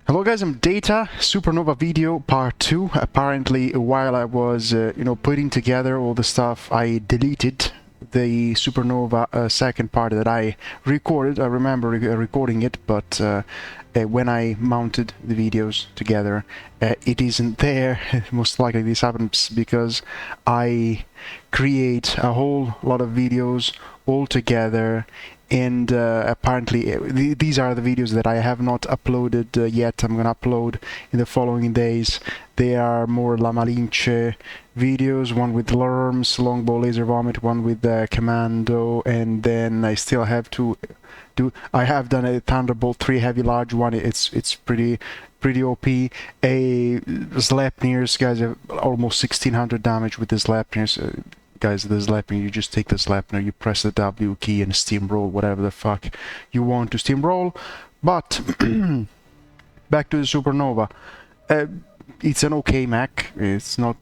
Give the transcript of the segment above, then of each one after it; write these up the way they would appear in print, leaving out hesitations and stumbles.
Hello guys, I'm Data, Supernova video part 2. Apparently while I was, putting together all the stuff, I deleted the Supernova second part that I recorded. I remember recording it, but when I mounted the videos together, it isn't there. Most likely this happens because I create a whole lot of videos all together, and apparently these are the videos that I have not uploaded yet. I'm gonna upload in the following days. They are more La Malinche videos, one with Lerms, Longbow Laser Vomit, one with Commando, and then I still have to do. I have done a Thunderbolt 3 heavy large one. It's pretty OP. A Sleipnirs, guys, have almost 1600 damage with the Sleipnirs. Guys, the Sleipnir, you just take the Sleipnir, you press the W key and steamroll whatever the fuck you want to steamroll. But back to the Supernova. It's an okay mech. It's not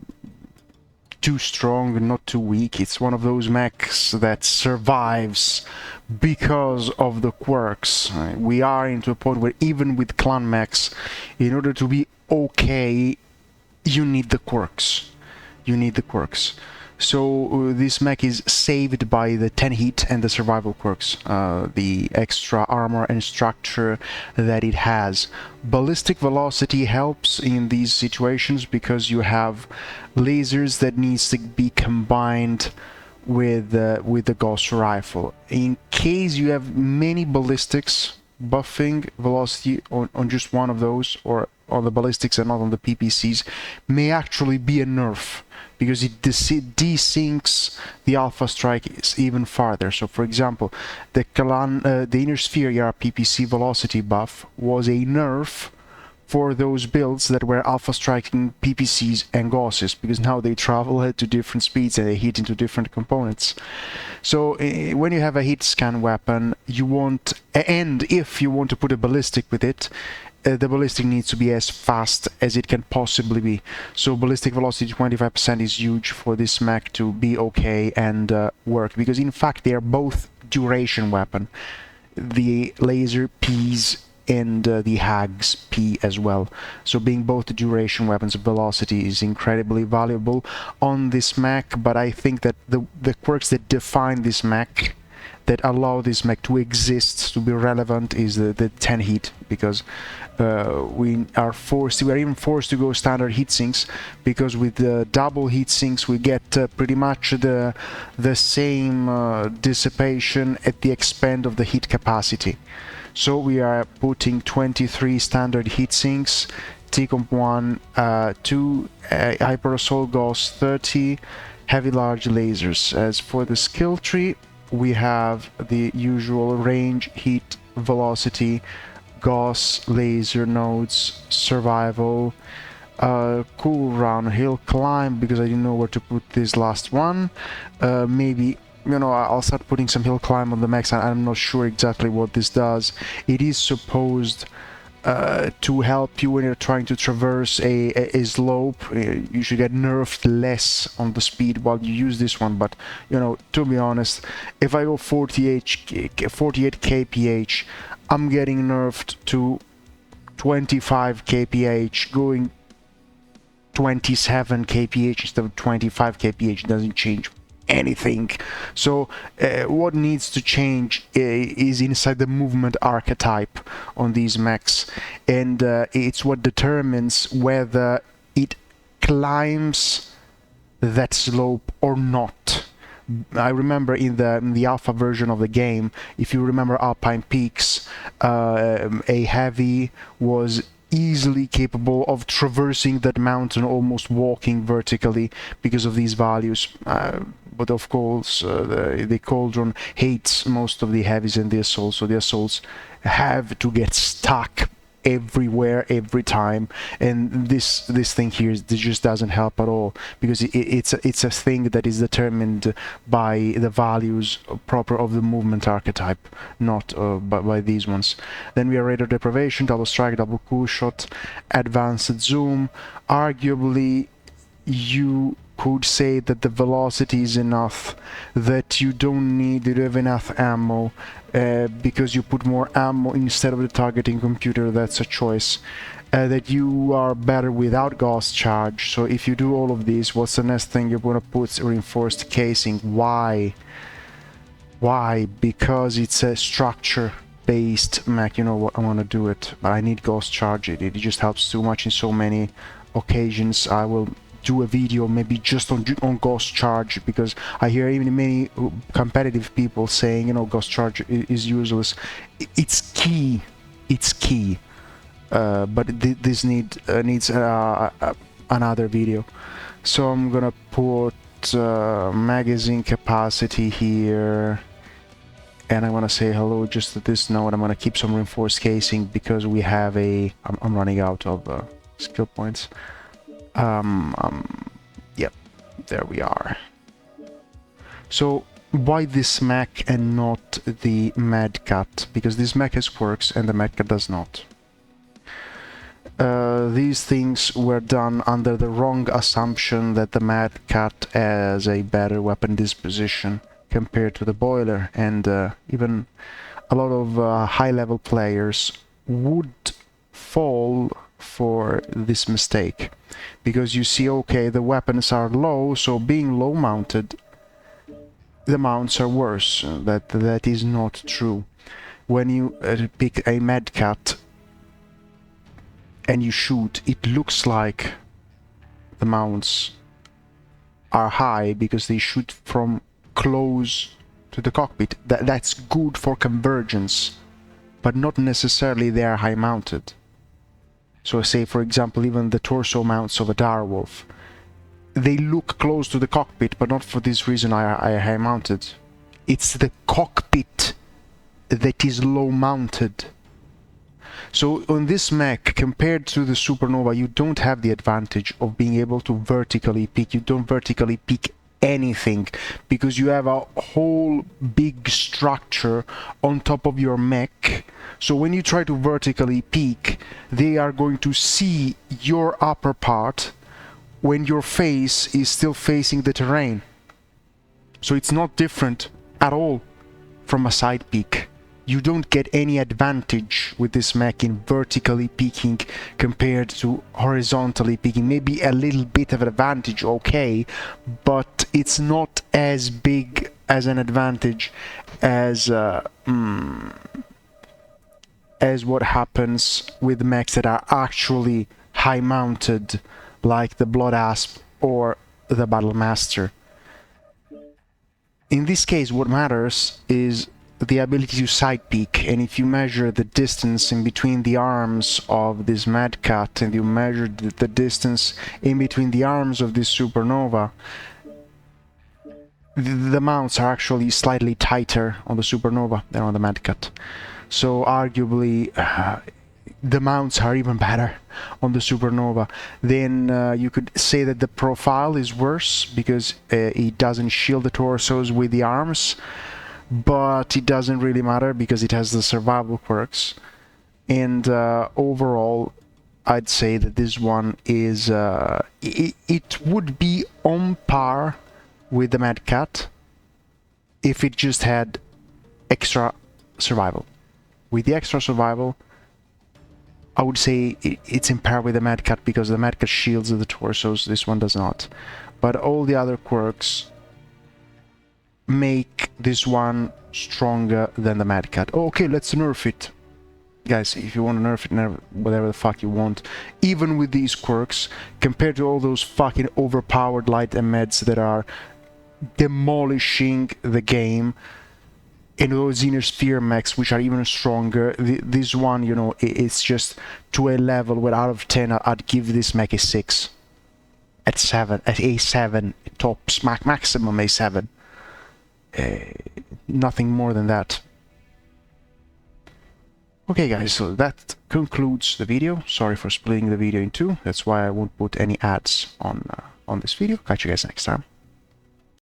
too strong and not too weak. It's one of those mechs that survives because of the quirks. We are into a point where even with clan mechs, in order to be okay, you need the quirks. So this mech is saved by the 10 hit and the survival quirks, the extra armor and structure that it has. Ballistic velocity helps in these situations because you have lasers that needs to be combined with the Gauss rifle. In case you have many ballistics, buffing velocity on just one of those, or on the ballistics and not on the PPCs, may actually be a nerf, because it desyncs the alpha strike even farther. So for example, the Inner Sphere ER PPC velocity buff was a nerf for those builds that were alpha striking PPCs and Gausses, because now they travel at to different speeds and they hit into different components. So when you have a hit scan weapon, you want, and if you want to put a ballistic with it, the ballistic needs to be as fast as it can possibly be. So ballistic velocity 25% is huge for this mech to be okay and work, because in fact they are both duration weapon. The laser P's and the Hag's P as well. So being both the duration weapons, velocity is incredibly valuable on this mech. But I think that the quirks that define this mech, that allow this mech to exist, to be relevant, is the 10 hit, because we are even forced to go standard heat sinks, because with the double heat sinks we get pretty much the same dissipation at the expense of the heat capacity. So we are putting 23 standard heat sinks, T-Comp 1, 2 Hyper Assault Gauss 30, heavy large lasers. As for the skill tree, we have the usual range, heat, velocity, Gauss, laser nodes, survival, cool run, hill climb, because I didn't know where to put this last one. Maybe, I'll start putting some hill climb on the mechs. I'm not sure exactly what this does. It is supposed to help you when you're trying to traverse a slope. You should get nerfed less on the speed while you use this one, but to be honest, if I go 48 kph, I'm getting nerfed to 25 kph, going 27 kph instead of 25 kph doesn't change anything. So what needs to change is inside the movement archetype on these mechs, and it's what determines whether it climbs that slope or not. I remember in the alpha version of the game, if you remember Alpine Peaks, a heavy was easily capable of traversing that mountain, almost walking vertically, because of these values. But of course, the Cauldron hates most of the heavies and the assaults, so the assaults have to get stuck everywhere, every time, and this thing here just doesn't help at all, because it's a thing that is determined by the values proper of the movement archetype, not by these ones. Then we have radar deprivation, double strike, double cool shot, advanced zoom. Arguably, you could say that the velocity is enough, that you don't need to have enough ammo, because you put more ammo instead of the targeting computer, that's a choice. That you are better without ghost charge. So if you do all of these, what's the next thing you're gonna put? Reinforced casing. Why? Why? Because it's a structure-based mech. You know what? I want to do it, but I need ghost charge. It just helps too much in so many occasions. I will do a video maybe just on ghost charge, because I hear even many competitive people saying, you know, ghost charge is useless. It's key. It's key. But this needs another video. So I'm gonna put magazine capacity here, and I want to say hello just to this node. I'm gonna keep some reinforced casing because we have a I'm running out of skill points. Yep, there we are. So why this mech and not the Medcat? Because this mech has quirks and the Medcat does not. These things were done under the wrong assumption that the Medcat has a better weapon disposition compared to the boiler, and even a lot of high-level players would fall for this mistake, because you see, okay, the weapons are low, so being low mounted, the mounts are worse. That is not true. When you pick a Medcat and you shoot, it looks like the mounts are high because they shoot from close to the cockpit. That's good for convergence, but not necessarily they are high mounted. So say, for example, even the torso mounts of a direwolf, they look close to the cockpit, but not for this reason are high mounted. It's the cockpit that is low mounted. So on this mech, compared to the Supernova, you don't have the advantage of being able to vertically peak. You don't vertically peak anything, because you have a whole big structure on top of your mech. So when you try to vertically peak, they are going to see your upper part when your face is still facing the terrain. So it's not different at all from a side peak. You don't get any advantage with this mech in vertically peaking compared to horizontally peaking. Maybe a little bit of an advantage, okay, but it's not as big as an advantage as what happens with mechs that are actually high mounted, like the Blood Asp or the Battlemaster. In this case, what matters is the ability to side peek, and if you measure the distance in between the arms of this Medcat and you measure the distance in between the arms of this Supernova, the mounts are actually slightly tighter on the Supernova than on the Medcat. So arguably the mounts are even better on the Supernova. Then you could say that the profile is worse because it doesn't shield the torsos with the arms, but it doesn't really matter because it has the survival quirks. And overall, I'd say that this one is it would be on par with the Medcat if it just had extra survival. With the extra survival, I would say it's in par with the Medcat because the Medcat shields the torsos, this one does not. But all the other quirks make this one stronger than the Medcat. Okay, let's nerf it. Guys, if you want to nerf it, nerf whatever the fuck you want. Even with these quirks, compared to all those fucking overpowered light and meds that are demolishing the game, and those inner sphere mechs which are even stronger, this one, you know, it's just to a level where out of 10 I'd give this mech a 6. At 7, at A7, tops, maximum A7. Nothing more than that. Okay guys, so that concludes the video. Sorry for splitting the video in two. That's why I won't put any ads on this video. Catch you guys next time.